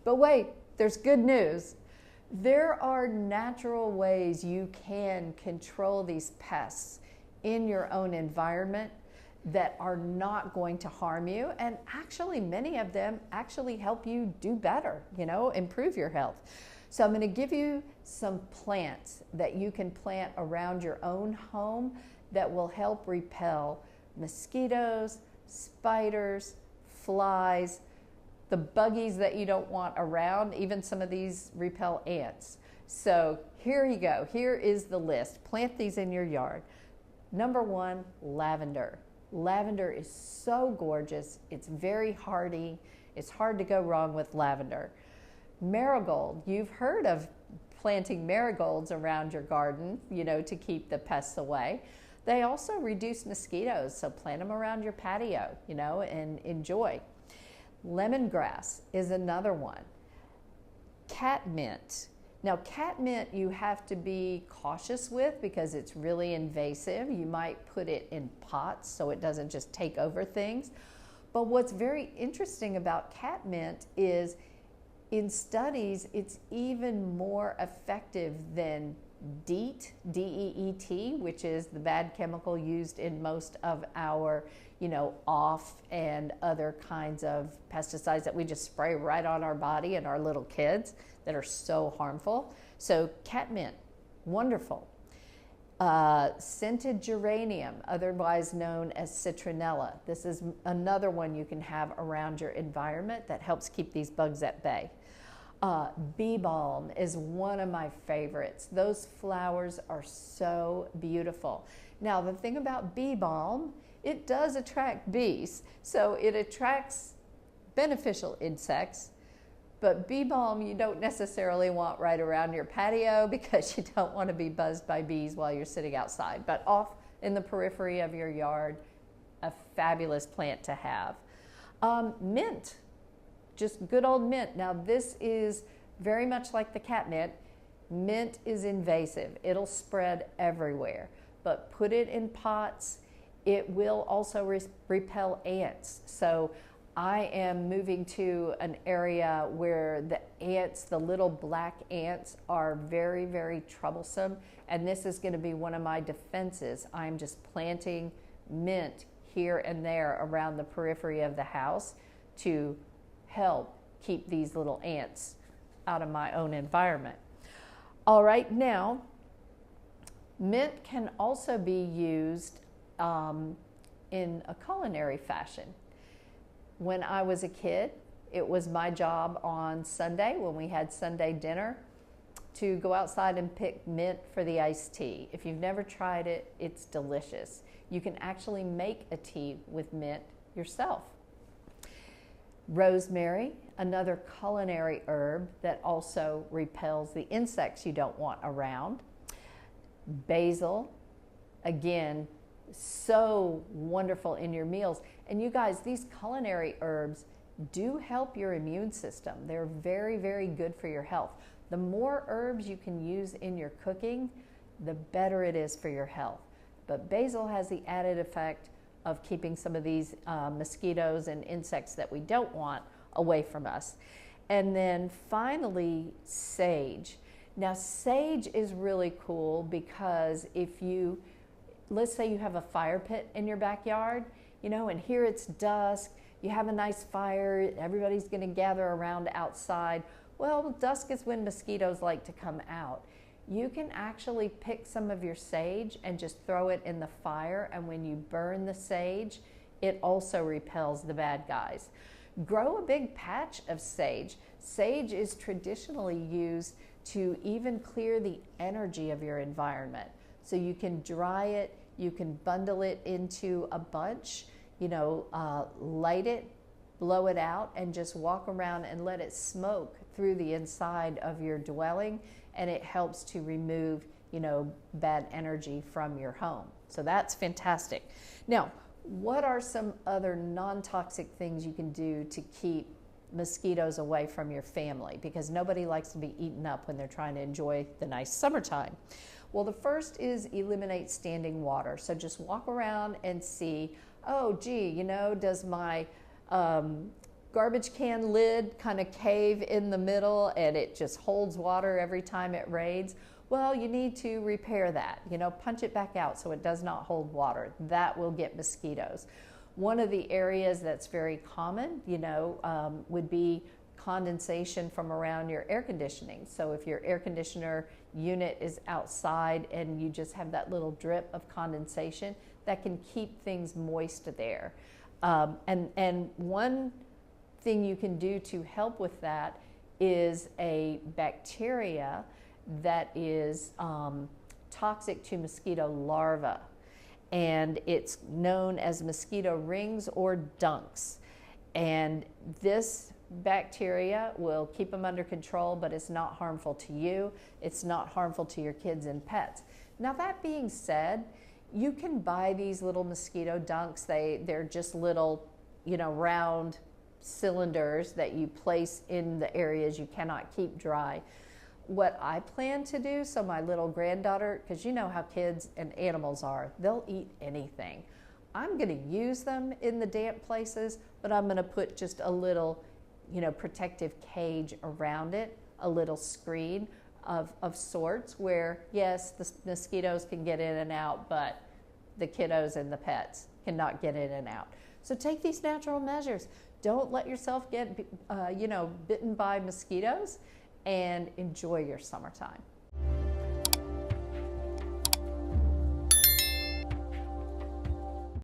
But wait, there's good news. There are natural ways you can control these pests in your own environment that are not going to harm you, and actually many of them actually help you do better, improve your health. So I'm going to give you some plants that you can plant around your own home that will help repel mosquitoes, spiders, flies, the buggies that you don't want around, even some of these repel ants. So here you go. Here is the list. Plant these in your yard. Number 1, lavender. Lavender is so gorgeous. It's very hardy. It's hard to go wrong with lavender. Marigold. You've heard of planting marigolds around your garden, to keep the pests away. They also reduce mosquitoes, so plant them around your patio, and enjoy. Lemongrass is another one. Catmint. Now, catmint you have to be cautious with because it's really invasive. You might put it in pots so it doesn't just take over things. But what's very interesting about catmint is in studies, it's even more effective than DEET, D-E-E-T, which is the bad chemical used in most of our, off and other kinds of pesticides that we just spray right on our body and our little kids that are so harmful. So catmint, wonderful. Scented geranium, otherwise known as citronella. This is another one you can have around your environment that helps keep these bugs at bay. Bee balm is one of my favorites. Those flowers are so beautiful. Now, the thing about bee balm, it does attract bees. So it attracts beneficial insects, but bee balm you don't necessarily want right around your patio because you don't want to be buzzed by bees while you're sitting outside. But off in the periphery of your yard, a fabulous plant to have. Mint. Just good old mint. Now this is very much like the catmint. Mint is invasive. It'll spread everywhere. But put it in pots. It will also repel ants. So I am moving to an area where the ants, the little black ants, are very, very troublesome. And this is going to be one of my defenses. I'm just planting mint here and there around the periphery of the house to help keep these little ants out of my own environment. All right, now, mint can also be used in a culinary fashion. When I was a kid, it was my job on Sunday when we had Sunday dinner to go outside and pick mint for the iced tea. If you've never tried it, it's delicious. You can actually make a tea with mint yourself. Rosemary, another culinary herb that also repels the insects you don't want around. Basil, again, so wonderful in your meals. And you guys, these culinary herbs do help your immune system. They're very, very good for your health. The more herbs you can use in your cooking, the better it is for your health. But basil has the added effect of keeping some of these mosquitoes and insects that we don't want away from us. And then finally, sage. Now, sage is really cool because let's say you have a fire pit in your backyard, and here it's dusk, you have a nice fire, everybody's gonna gather around outside. Well, dusk is when mosquitoes like to come out. You can actually pick some of your sage and just throw it in the fire, and when you burn the sage, it also repels the bad guys. Grow a big patch of sage. Sage is traditionally used to even clear the energy of your environment. So you can dry it, you can bundle it into a bunch, light it, blow it out, and just walk around and let it smoke through the inside of your dwelling, and it helps to remove, bad energy from your home. So that's fantastic. Now, what are some other non-toxic things you can do to keep mosquitoes away from your family? Because nobody likes to be eaten up when they're trying to enjoy the nice summertime. Well, the first is eliminate standing water. So just walk around and see, oh, gee, does my garbage can lid kind of cave in the middle and it just holds water every time it rains? Well, you need to repair that, punch it back out so it does not hold water. That will get mosquitoes. One of the areas that's very common, would be condensation from around your air conditioning. So if your air conditioner unit is outside and you just have that little drip of condensation, that can keep things moist there. And one thing you can do to help with that is a bacteria that is toxic to mosquito larvae, and it's known as mosquito rings or dunks. And this bacteria will keep them under control, but it's not harmful to you. It's not harmful to your kids and pets. Now, that being said, you can buy these little mosquito dunks. They're just little, round cylinders that you place in the areas you cannot keep dry. What I plan to do, so my little granddaughter, because you know how kids and animals are, they'll eat anything. I'm going to use them in the damp places, but I'm going to put just a little, protective cage around it, a little screen of sorts where, yes, the mosquitoes can get in and out, but the kiddos and the pets cannot get in and out. So take these natural measures. Don't let yourself get, bitten by mosquitoes, and enjoy your summertime.